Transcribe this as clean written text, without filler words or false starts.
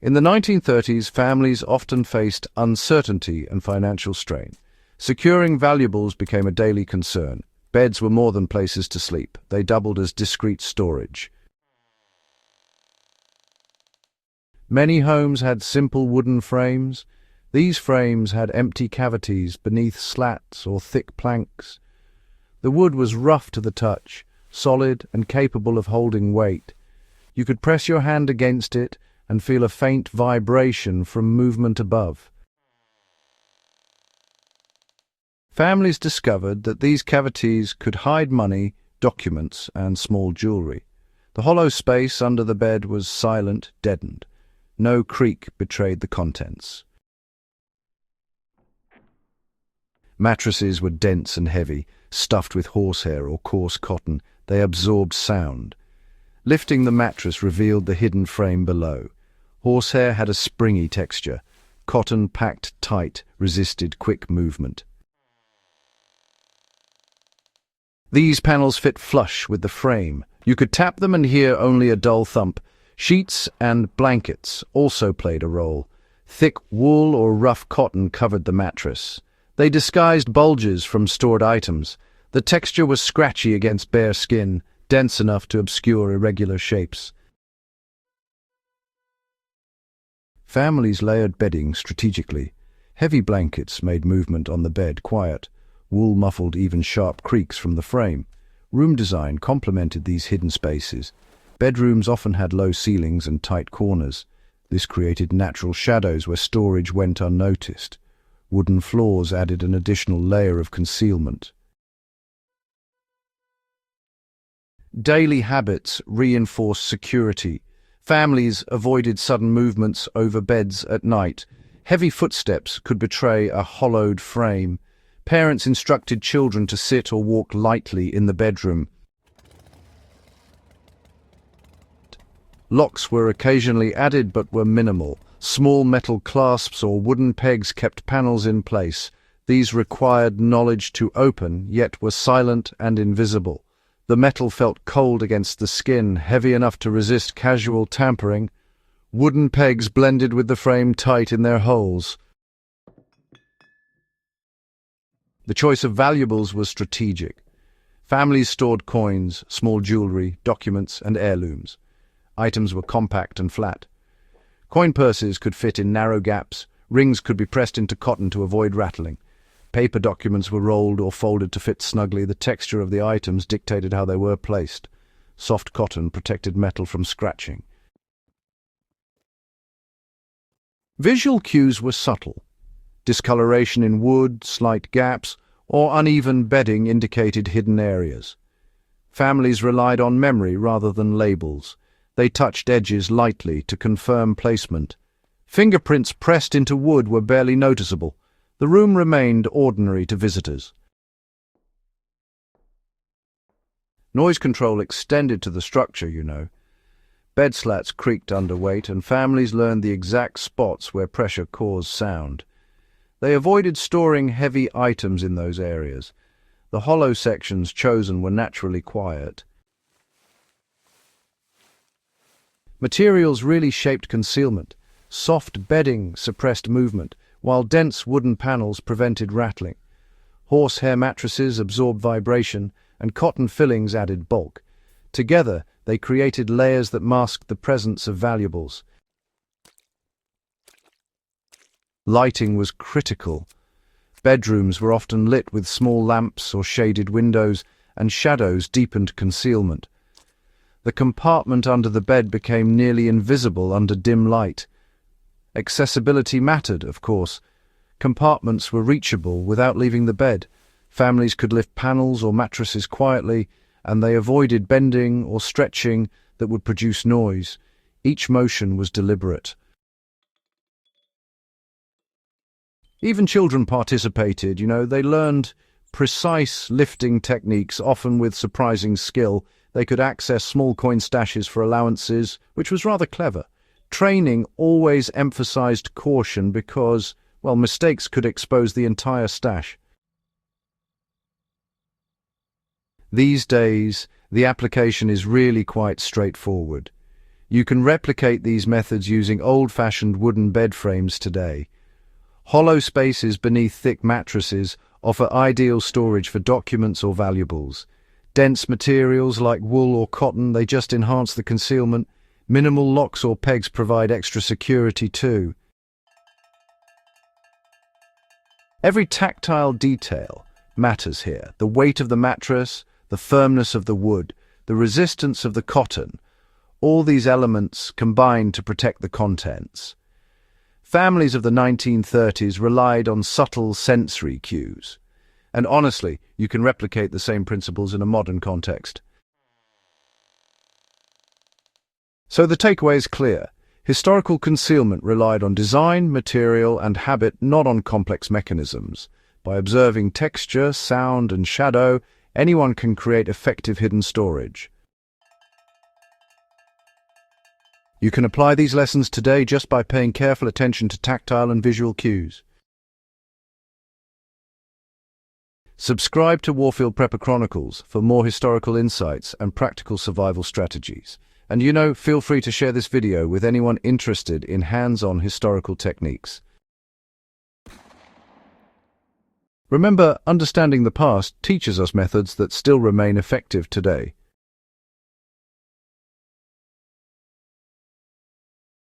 In the 1930s, families often faced uncertainty and financial strain. Securing valuables became a daily concern. Beds were more than places to sleep. They doubled as discreet storage. Many homes had simple wooden frames. These frames had empty cavities beneath slats or thick planks. The wood was rough to the touch, solid and capable of holding weight. You could press your hand against it and feel a faint vibration from movement above. Families discovered that these cavities could hide money, documents, and small jewelry. The hollow space under the bed was silent, deadened. No creak betrayed the contents. Mattresses were dense and heavy, stuffed with horsehair or coarse cotton. They absorbed sound. Lifting the mattress revealed the hidden frame below. Horsehair had a springy texture. Cotton, packed tight, resisted quick movement. These panels fit flush with the frame. You could tap them and hear only a dull thump. Sheets and blankets also played a role. Thick wool or rough cotton covered the mattress. They disguised bulges from stored items. The texture was scratchy against bare skin, dense enough to obscure irregular shapes. Families layered bedding strategically. Heavy blankets made movement on the bed quiet. Wool muffled even sharp creaks from the frame. Room design complemented these hidden spaces. Bedrooms often had low ceilings and tight corners. This created natural shadows where storage went unnoticed. Wooden floors added an additional layer of concealment. Daily habits reinforced security. Families avoided sudden movements over beds at night. Heavy footsteps could betray a hollowed frame. Parents instructed children to sit or walk lightly in the bedroom. Locks were occasionally added but were minimal. Small metal clasps or wooden pegs kept panels in place. These required knowledge to open, yet were silent and invisible. The metal felt cold against the skin, heavy enough to resist casual tampering. Wooden pegs blended with the frame tight in their holes. The choice of valuables was strategic. Families stored coins, small jewelry, documents, and heirlooms. Items were compact and flat. Coin purses could fit in narrow gaps. Rings could be pressed into cotton to avoid rattling. Paper documents were rolled or folded to fit snugly. The texture of the items dictated how they were placed. Soft cotton protected metal from scratching. Visual cues were subtle. Discoloration in wood, slight gaps, or uneven bedding indicated hidden areas. Families relied on memory rather than labels. They touched edges lightly to confirm placement. Fingerprints pressed into wood were barely noticeable. The room remained ordinary to visitors. Noise control extended to the structure, you know. Bed slats creaked under weight, and families learned the exact spots where pressure caused sound. They avoided storing heavy items in those areas. The hollow sections chosen were naturally quiet. Materials really shaped concealment. Soft bedding suppressed movement, while dense wooden panels prevented rattling. Horsehair mattresses absorbed vibration, and cotton fillings added bulk. Together, they created layers that masked the presence of valuables. Lighting was critical. Bedrooms were often lit with small lamps or shaded windows, and shadows deepened concealment. The compartment under the bed became nearly invisible under dim light. Accessibility mattered, of course. Compartments were reachable without leaving the bed. Families could lift panels or mattresses quietly, and they avoided bending or stretching that would produce noise. Each motion was deliberate. Even children participated, they learned precise lifting techniques, often with surprising skill. They could access small coin stashes for allowances, which was rather clever. Training always emphasized caution because, mistakes could expose the entire stash. These days, the application is really quite straightforward. You can replicate these methods using old-fashioned wooden bed frames today. Hollow spaces beneath thick mattresses offer ideal storage for documents or valuables. Dense materials like wool or cotton, they just enhance the concealment. Minimal locks or pegs provide extra security too. Every tactile detail matters here. The weight of the mattress, the firmness of the wood, the resistance of the cotton. All these elements combine to protect the contents. Families of the 1930s relied on subtle sensory cues. And honestly, you can replicate the same principles in a modern context. So the takeaway is clear. Historical concealment relied on design, material, and habit, not on complex mechanisms. By observing texture, sound, and shadow, anyone can create effective hidden storage. You can apply these lessons today just by paying careful attention to tactile and visual cues. Subscribe to Warfield Prepper Chronicles for more historical insights and practical survival strategies. And feel free to share this video with anyone interested in hands-on historical techniques. Remember, understanding the past teaches us methods that still remain effective today.